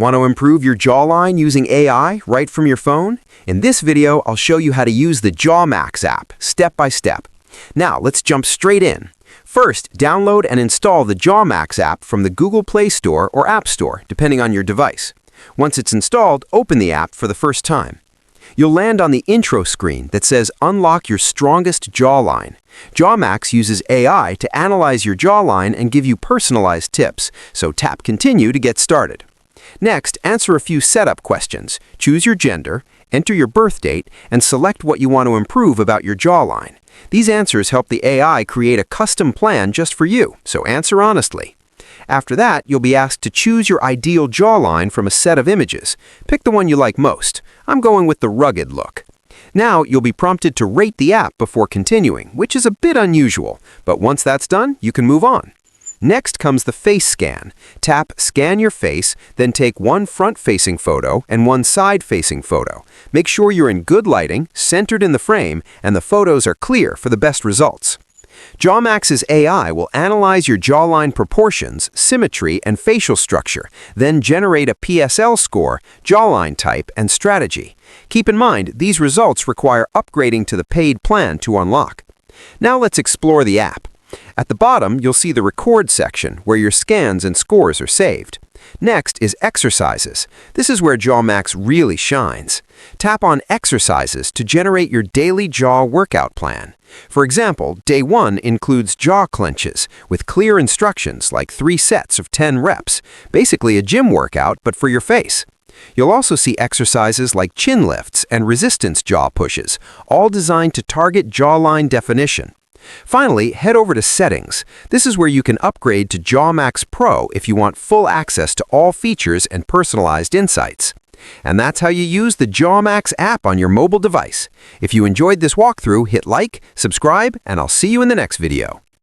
Want to improve your jawline using AI right from your phone? In this video, I'll show you how to use the Jawmax app, step by step. Now, let's jump straight in. First, download and install the Jawmax app from the Google Play Store or App Store, depending on your device. Once it's installed, open the app for the first time. You'll land on the intro screen that says Unlock Your Strongest Jawline. Jawmax uses AI to analyze your jawline and give you personalized tips, so tap Continue to get started. Next, answer a few setup questions. Choose your gender, enter your birth date, and select what you want to improve about your jawline. These answers help the AI create a custom plan just for you, so answer honestly. After that, you'll be asked to choose your ideal jawline from a set of images. Pick the one you like most. I'm going with the rugged look. Now, you'll be prompted to rate the app before continuing, which is a bit unusual, but once that's done, you can move on. Next comes the face scan. Tap Scan Your Face, then take one front-facing photo and one side-facing photo. Make sure you're in good lighting, centered in the frame, and the photos are clear for the best results. Jawmax's AI will analyze your jawline proportions, symmetry, and facial structure, then generate a PSL score, jawline type, and strategy. Keep in mind, these results require upgrading to the paid plan to unlock. Now let's explore the app. At the bottom, you'll see the Record section, where your scans and scores are saved. Next is Exercises. This is where Jawmax really shines. Tap on Exercises to generate your daily jaw workout plan. For example, Day 1 includes jaw clenches, with clear instructions like 3 sets of 10 reps, basically a gym workout, but for your face. You'll also see exercises like chin lifts and resistance jaw pushes, all designed to target jawline definition. Finally, head over to Settings. This is where you can upgrade to Jawmax Pro if you want full access to all features and personalized insights. And that's how you use the Jawmax app on your mobile device. If you enjoyed this walkthrough, hit like, subscribe, and I'll see you in the next video.